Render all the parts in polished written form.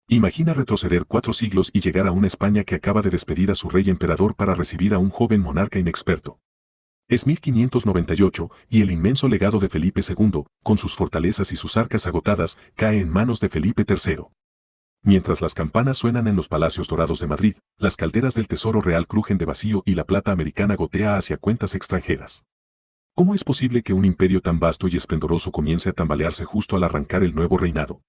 Imagina retroceder 4 siglos y llegar a una España que acaba de despedir a su rey emperador para recibir a un joven monarca inexperto. Es 1598 y el inmenso legado de Felipe II, con sus fortalezas y sus arcas agotadas, cae en manos de Felipe III. Mientras las campanas suenan en los palacios dorados de Madrid, las calderas del tesoro real crujen de vacío y la plata americana gotea hacia cuentas extranjeras. ¿Cómo es posible que un imperio tan vasto y esplendoroso comience a tambalearse justo al arrancar el nuevo reinado?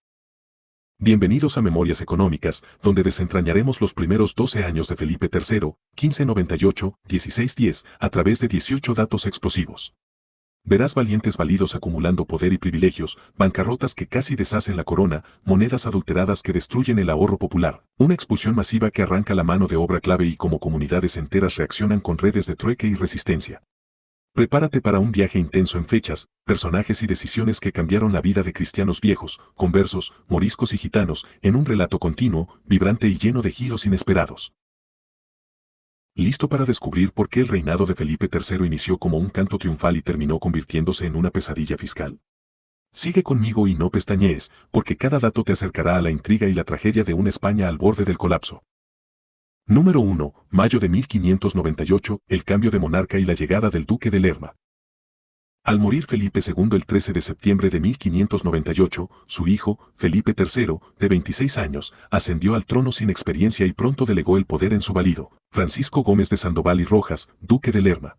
Bienvenidos a Memorias Económicas, donde desentrañaremos los primeros 12 años de Felipe III, 1598-1610, a través de 18 datos explosivos. Verás valientes validos acumulando poder y privilegios, bancarrotas que casi deshacen la corona, monedas adulteradas que destruyen el ahorro popular, una expulsión masiva que arranca la mano de obra clave y como comunidades enteras reaccionan con redes de trueque y resistencia. Prepárate para un viaje intenso en fechas, personajes y decisiones que cambiaron la vida de cristianos viejos, conversos, moriscos y gitanos, en un relato continuo, vibrante y lleno de giros inesperados. ¿Listo para descubrir por qué el reinado de Felipe III inició como un canto triunfal y terminó convirtiéndose en una pesadilla fiscal? Sigue conmigo y no pestañees, porque cada dato te acercará a la intriga y la tragedia de una España al borde del colapso. Número 1. Mayo de 1598, el cambio de monarca y la llegada del duque de Lerma. Al morir Felipe II el 13 de septiembre de 1598, su hijo, Felipe III, de 26 años, ascendió al trono sin experiencia y pronto delegó el poder en su valido, Francisco Gómez de Sandoval y Rojas, duque de Lerma.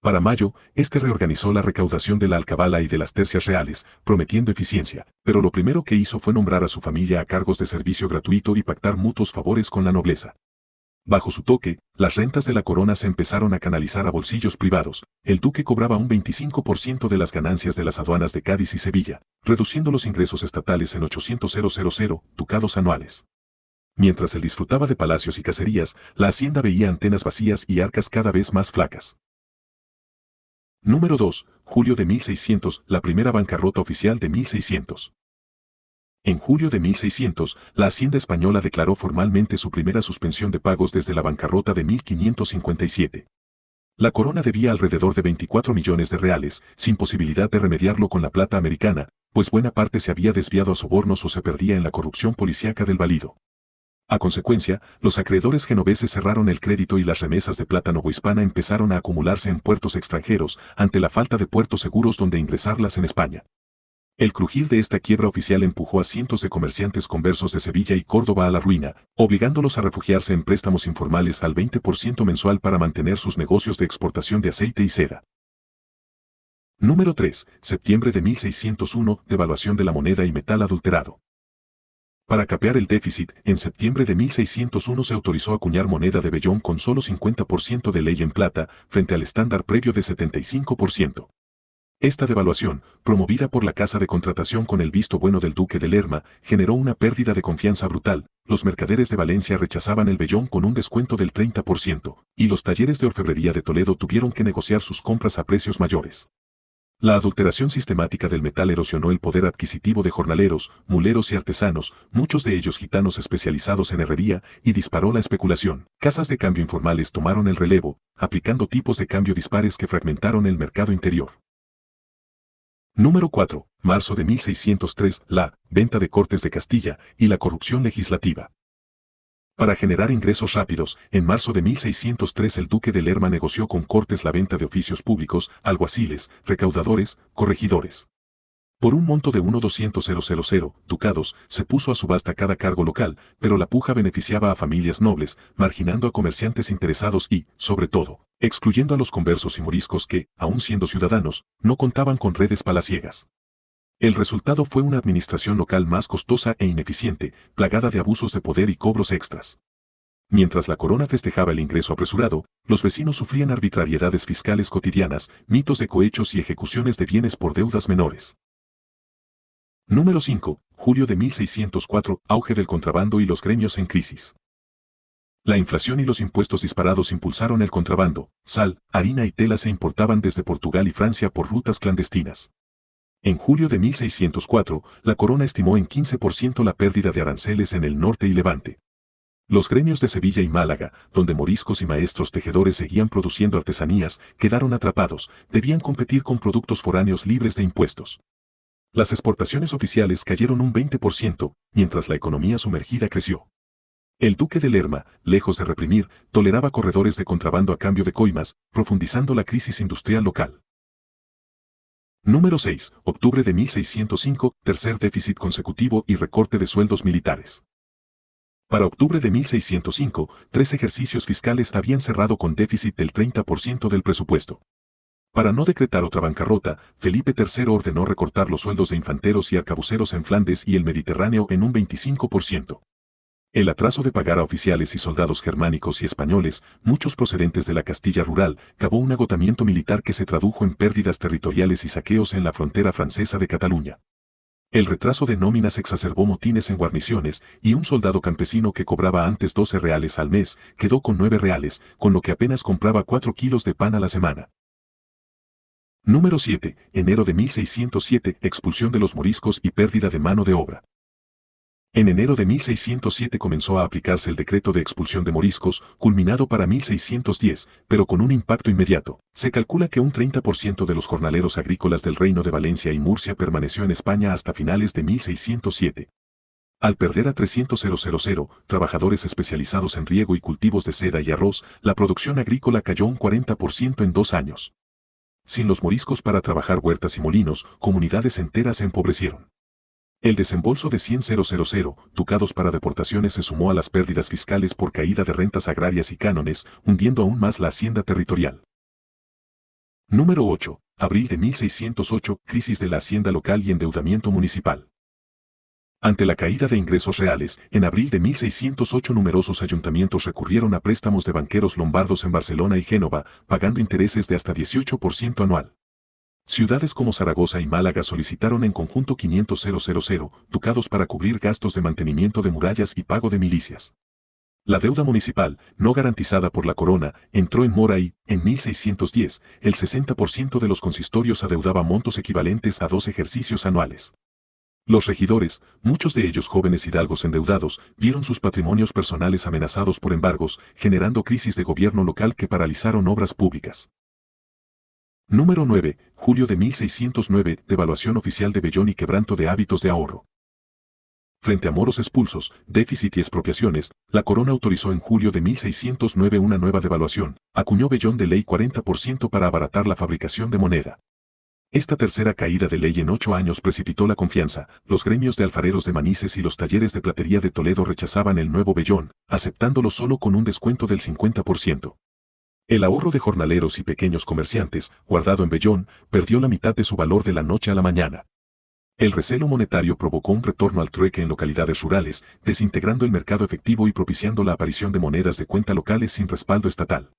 Para mayo, este reorganizó la recaudación de la alcabala y de las tercias reales, prometiendo eficiencia, pero lo primero que hizo fue nombrar a su familia a cargos de servicio gratuito y pactar mutuos favores con la nobleza. Bajo su toque, las rentas de la corona se empezaron a canalizar a bolsillos privados. El duque cobraba un 25% de las ganancias de las aduanas de Cádiz y Sevilla, reduciendo los ingresos estatales en 800.000 ducados anuales. Mientras él disfrutaba de palacios y cacerías, la hacienda veía antenas vacías y arcas cada vez más flacas. Número 2. Julio de 1600, la primera bancarrota oficial de 1600. En julio de 1600, la Hacienda Española declaró formalmente su primera suspensión de pagos desde la bancarrota de 1557. La corona debía alrededor de 24 millones de reales, sin posibilidad de remediarlo con la plata americana, pues buena parte se había desviado a sobornos o se perdía en la corrupción policíaca del valido. A consecuencia, los acreedores genoveses cerraron el crédito y las remesas de plata novohispana empezaron a acumularse en puertos extranjeros, ante la falta de puertos seguros donde ingresarlas en España. El crujir de esta quiebra oficial empujó a cientos de comerciantes conversos de Sevilla y Córdoba a la ruina, obligándolos a refugiarse en préstamos informales al 20% mensual para mantener sus negocios de exportación de aceite y seda. Número 3. Septiembre de 1601, devaluación de la moneda y metal adulterado. Para capear el déficit, en septiembre de 1601 se autorizó acuñar moneda de vellón con solo 50% de ley en plata, frente al estándar previo de 75%. Esta devaluación, promovida por la Casa de Contratación con el visto bueno del duque de Lerma, generó una pérdida de confianza brutal. Los mercaderes de Valencia rechazaban el vellón con un descuento del 30%, y los talleres de orfebrería de Toledo tuvieron que negociar sus compras a precios mayores. La adulteración sistemática del metal erosionó el poder adquisitivo de jornaleros, muleros y artesanos, muchos de ellos gitanos especializados en herrería, y disparó la especulación. Casas de cambio informales tomaron el relevo, aplicando tipos de cambio dispares que fragmentaron el mercado interior. Número 4. Marzo de 1603, la venta de Cortes de Castilla y la corrupción legislativa. Para generar ingresos rápidos, en marzo de 1603 el duque de Lerma negoció con Cortes la venta de oficios públicos, alguaciles, recaudadores, corregidores. Por un monto de 1.200.000 ducados, se puso a subasta cada cargo local, pero la puja beneficiaba a familias nobles, marginando a comerciantes interesados y, sobre todo, excluyendo a los conversos y moriscos que, aun siendo ciudadanos, no contaban con redes palaciegas. El resultado fue una administración local más costosa e ineficiente, plagada de abusos de poder y cobros extras. Mientras la corona festejaba el ingreso apresurado, los vecinos sufrían arbitrariedades fiscales cotidianas, mitos de cohechos y ejecuciones de bienes por deudas menores. Número 5. Julio de 1604, auge del contrabando y los gremios en crisis. La inflación y los impuestos disparados impulsaron el contrabando. Sal, harina y tela se importaban desde Portugal y Francia por rutas clandestinas. En julio de 1604, la corona estimó en 15% la pérdida de aranceles en el norte y Levante. Los gremios de Sevilla y Málaga, donde moriscos y maestros tejedores seguían produciendo artesanías, quedaron atrapados, debían competir con productos foráneos libres de impuestos. Las exportaciones oficiales cayeron un 20%, mientras la economía sumergida creció. El duque de Lerma, lejos de reprimir, toleraba corredores de contrabando a cambio de coimas, profundizando la crisis industrial local. Número 6. Octubre de 1605, tercer déficit consecutivo y recorte de sueldos militares. Para octubre de 1605, 3 ejercicios fiscales habían cerrado con déficit del 30% del presupuesto. Para no decretar otra bancarrota, Felipe III ordenó recortar los sueldos de infanteros y arcabuceros en Flandes y el Mediterráneo en un 25%. El atraso de pagar a oficiales y soldados germánicos y españoles, muchos procedentes de la Castilla rural, cavó un agotamiento militar que se tradujo en pérdidas territoriales y saqueos en la frontera francesa de Cataluña. El retraso de nóminas exacerbó motines en guarniciones y un soldado campesino que cobraba antes 12 reales al mes quedó con 9 reales, con lo que apenas compraba 4 kilos de pan a la semana. Número 7. Enero de 1607, expulsión de los moriscos y pérdida de mano de obra. En enero de 1607 comenzó a aplicarse el decreto de expulsión de moriscos, culminado para 1610, pero con un impacto inmediato. Se calcula que un 30% de los jornaleros agrícolas del Reino de Valencia y Murcia permaneció en España hasta finales de 1607. Al perder a 300.000 trabajadores especializados en riego y cultivos de seda y arroz, la producción agrícola cayó un 40% en 2 años. Sin los moriscos para trabajar huertas y molinos, comunidades enteras se empobrecieron. El desembolso de 100.000 ducados para deportaciones se sumó a las pérdidas fiscales por caída de rentas agrarias y cánones, hundiendo aún más la hacienda territorial. Número 8. Abril de 1608, crisis de la hacienda local y endeudamiento municipal. Ante la caída de ingresos reales, en abril de 1608 numerosos ayuntamientos recurrieron a préstamos de banqueros lombardos en Barcelona y Génova, pagando intereses de hasta 18% anual. Ciudades como Zaragoza y Málaga solicitaron en conjunto 500.000 ducados para cubrir gastos de mantenimiento de murallas y pago de milicias. La deuda municipal, no garantizada por la corona, entró en mora y, en 1610, el 60% de los consistorios adeudaba montos equivalentes a 2 ejercicios anuales. Los regidores, muchos de ellos jóvenes hidalgos endeudados, vieron sus patrimonios personales amenazados por embargos, generando crisis de gobierno local que paralizaron obras públicas. Número 9. Julio de 1609, devaluación oficial de vellón y quebranto de hábitos de ahorro. Frente a moros expulsos, déficit y expropiaciones, la corona autorizó en julio de 1609 una nueva devaluación, acuñó vellón de ley 40% para abaratar la fabricación de moneda. Esta tercera caída de ley en 8 años precipitó la confianza, los gremios de alfareros de Manises y los talleres de platería de Toledo rechazaban el nuevo vellón, aceptándolo solo con un descuento del 50%. El ahorro de jornaleros y pequeños comerciantes, guardado en vellón, perdió la mitad de su valor de la noche a la mañana. El recelo monetario provocó un retorno al trueque en localidades rurales, desintegrando el mercado efectivo y propiciando la aparición de monedas de cuenta locales sin respaldo estatal.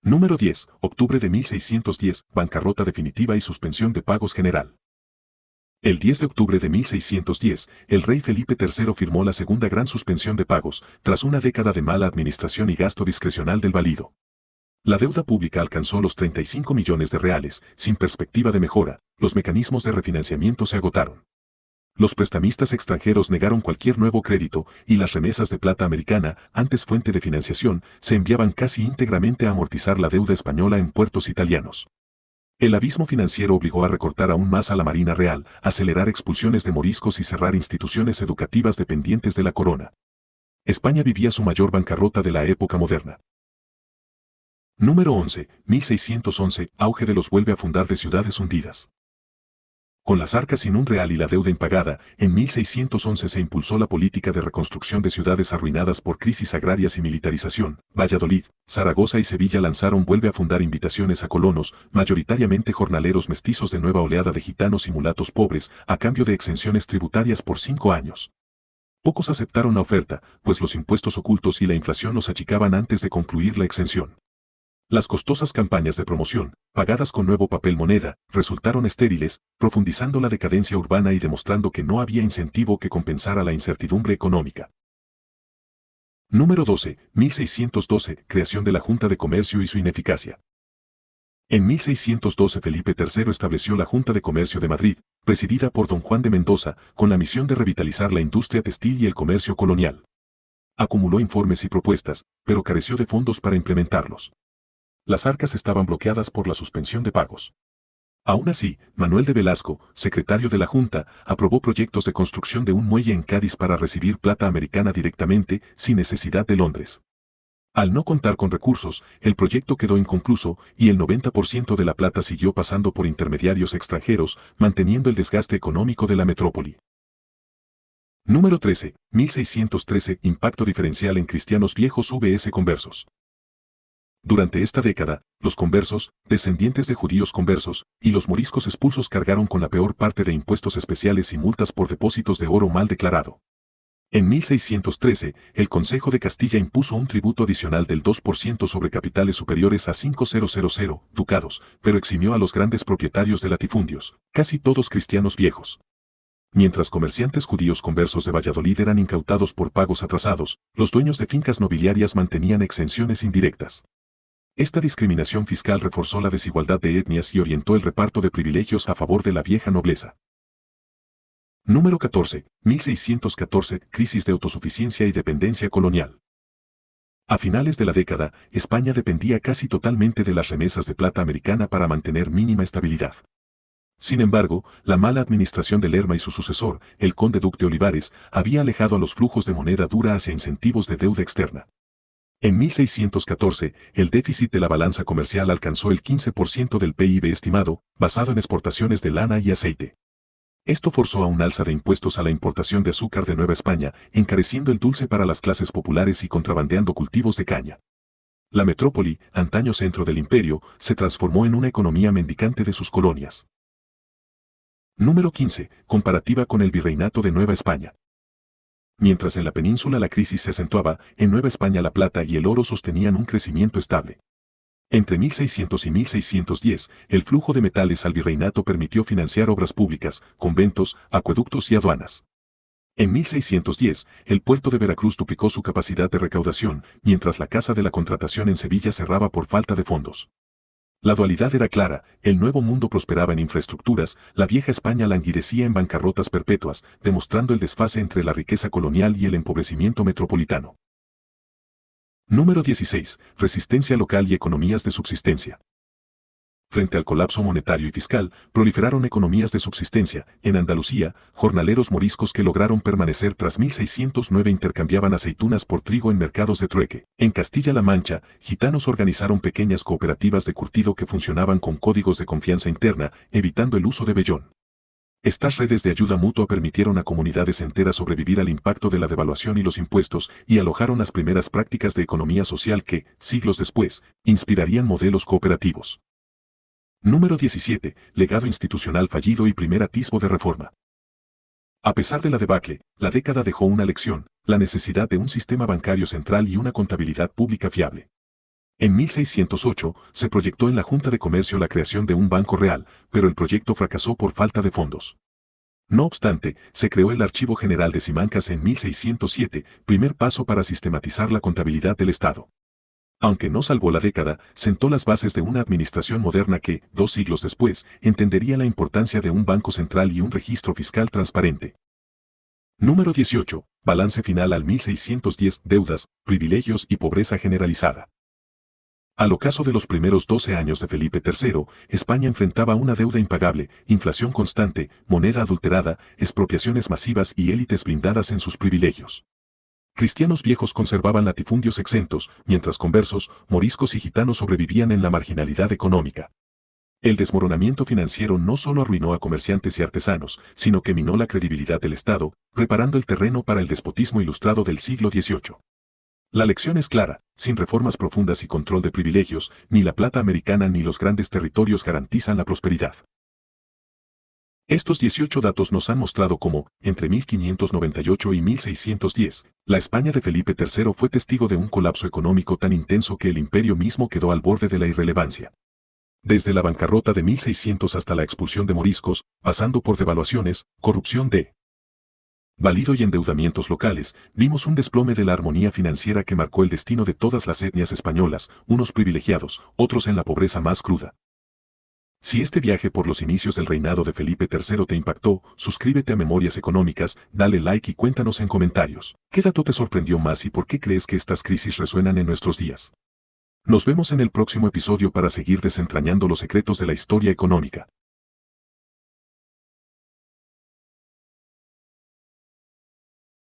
Número 10. Octubre de 1610, bancarrota definitiva y suspensión de pagos general. El 10 de octubre de 1610, el rey Felipe III firmó la segunda gran suspensión de pagos, tras una década de mala administración y gasto discrecional del valido. La deuda pública alcanzó los 35 millones de reales, sin perspectiva de mejora, los mecanismos de refinanciamiento se agotaron. Los prestamistas extranjeros negaron cualquier nuevo crédito y las remesas de plata americana, antes fuente de financiación, se enviaban casi íntegramente a amortizar la deuda española en puertos italianos. El abismo financiero obligó a recortar aún más a la Marina Real, acelerar expulsiones de moriscos y cerrar instituciones educativas dependientes de la corona. España vivía su mayor bancarrota de la época moderna. Número 11. 1611, auge de los vuelve a fundar de ciudades hundidas. Con las arcas sin un real y la deuda impagada, en 1611 se impulsó la política de reconstrucción de ciudades arruinadas por crisis agrarias y militarización. Valladolid, Zaragoza y Sevilla lanzaron vuelve a fundar invitaciones a colonos, mayoritariamente jornaleros mestizos de nueva oleada de gitanos y mulatos pobres, a cambio de exenciones tributarias por 5 años. Pocos aceptaron la oferta, pues los impuestos ocultos y la inflación los achicaban antes de concluir la exención. Las costosas campañas de promoción, pagadas con nuevo papel moneda, resultaron estériles, profundizando la decadencia urbana y demostrando que no había incentivo que compensara la incertidumbre económica. Número 12. 1612, creación de la Junta de Comercio y su ineficacia. En 1612 Felipe III estableció la Junta de Comercio de Madrid, presidida por don Juan de Mendoza, con la misión de revitalizar la industria textil y el comercio colonial. Acumuló informes y propuestas, pero careció de fondos para implementarlos. Las arcas estaban bloqueadas por la suspensión de pagos. Aún así, Manuel de Velasco, secretario de la Junta, aprobó proyectos de construcción de un muelle en Cádiz para recibir plata americana directamente, sin necesidad de Londres. Al no contar con recursos, el proyecto quedó inconcluso y el 90% de la plata siguió pasando por intermediarios extranjeros, manteniendo el desgaste económico de la metrópoli. Número 13. 1613. Impacto diferencial en cristianos viejos vs conversos. Durante esta década, los conversos, descendientes de judíos conversos, y los moriscos expulsos cargaron con la peor parte de impuestos especiales y multas por depósitos de oro mal declarado. En 1613, el Consejo de Castilla impuso un tributo adicional del 2% sobre capitales superiores a 5.000 ducados, pero eximió a los grandes propietarios de latifundios, casi todos cristianos viejos. Mientras comerciantes judíos conversos de Valladolid eran incautados por pagos atrasados, los dueños de fincas nobiliarias mantenían exenciones indirectas. Esta discriminación fiscal reforzó la desigualdad de etnias y orientó el reparto de privilegios a favor de la vieja nobleza. Número 14. 1614. Crisis de autosuficiencia y dependencia colonial. A finales de la década, España dependía casi totalmente de las remesas de plata americana para mantener mínima estabilidad. Sin embargo, la mala administración de Lerma y su sucesor, el conde duque de Olivares, había alejado a los flujos de moneda dura hacia incentivos de deuda externa. En 1614, el déficit de la balanza comercial alcanzó el 15% del PIB estimado, basado en exportaciones de lana y aceite. Esto forzó a un alza de impuestos a la importación de azúcar de Nueva España, encareciendo el dulce para las clases populares y contrabandeando cultivos de caña. La metrópoli, antaño centro del imperio, se transformó en una economía mendicante de sus colonias. Número 15. Comparativa con el virreinato de Nueva España. Mientras en la península la crisis se acentuaba, en Nueva España la plata y el oro sostenían un crecimiento estable. Entre 1600 y 1610, el flujo de metales al virreinato permitió financiar obras públicas, conventos, acueductos y aduanas. En 1610, el puerto de Veracruz duplicó su capacidad de recaudación, mientras la Casa de la Contratación en Sevilla cerraba por falta de fondos. La dualidad era clara, el nuevo mundo prosperaba en infraestructuras, la vieja España languidecía en bancarrotas perpetuas, demostrando el desfase entre la riqueza colonial y el empobrecimiento metropolitano. Número 16. Resistencia local y economías de subsistencia. Frente al colapso monetario y fiscal, proliferaron economías de subsistencia. En Andalucía, jornaleros moriscos que lograron permanecer tras 1609 intercambiaban aceitunas por trigo en mercados de trueque. En Castilla-La Mancha, gitanos organizaron pequeñas cooperativas de curtido que funcionaban con códigos de confianza interna, evitando el uso de vellón. Estas redes de ayuda mutua permitieron a comunidades enteras sobrevivir al impacto de la devaluación y los impuestos y alojaron las primeras prácticas de economía social que, siglos después, inspirarían modelos cooperativos. Número 17. Legado institucional fallido y primer atisbo de reforma. A pesar de la debacle, la década dejó una lección, la necesidad de un sistema bancario central y una contabilidad pública fiable. En 1608, se proyectó en la Junta de Comercio la creación de un banco real, pero el proyecto fracasó por falta de fondos. No obstante, se creó el Archivo General de Simancas en 1607, primer paso para sistematizar la contabilidad del Estado. Aunque no salvó la década, sentó las bases de una administración moderna que, 2 siglos después, entendería la importancia de un banco central y un registro fiscal transparente. Número 18. Balance final al 1610. Deudas, privilegios y pobreza generalizada. Al ocaso de los primeros 12 años de Felipe III, España enfrentaba una deuda impagable, inflación constante, moneda adulterada, expropiaciones masivas y élites blindadas en sus privilegios. Cristianos viejos conservaban latifundios exentos, mientras conversos, moriscos y gitanos sobrevivían en la marginalidad económica. El desmoronamiento financiero no solo arruinó a comerciantes y artesanos, sino que minó la credibilidad del Estado, preparando el terreno para el despotismo ilustrado del siglo XVIII. La lección es clara, sin reformas profundas y control de privilegios, ni la plata americana ni los grandes territorios garantizan la prosperidad. Estos 18 datos nos han mostrado cómo, entre 1598 y 1610, la España de Felipe III fue testigo de un colapso económico tan intenso que el imperio mismo quedó al borde de la irrelevancia. Desde la bancarrota de 1600 hasta la expulsión de moriscos, pasando por devaluaciones, corrupción de valido y endeudamientos locales, vimos un desplome de la armonía financiera que marcó el destino de todas las etnias españolas, unos privilegiados, otros en la pobreza más cruda. Si este viaje por los inicios del reinado de Felipe III te impactó, suscríbete a Memorias Económicas, dale like y cuéntanos en comentarios. ¿Qué dato te sorprendió más y por qué crees que estas crisis resuenan en nuestros días? Nos vemos en el próximo episodio para seguir desentrañando los secretos de la historia económica.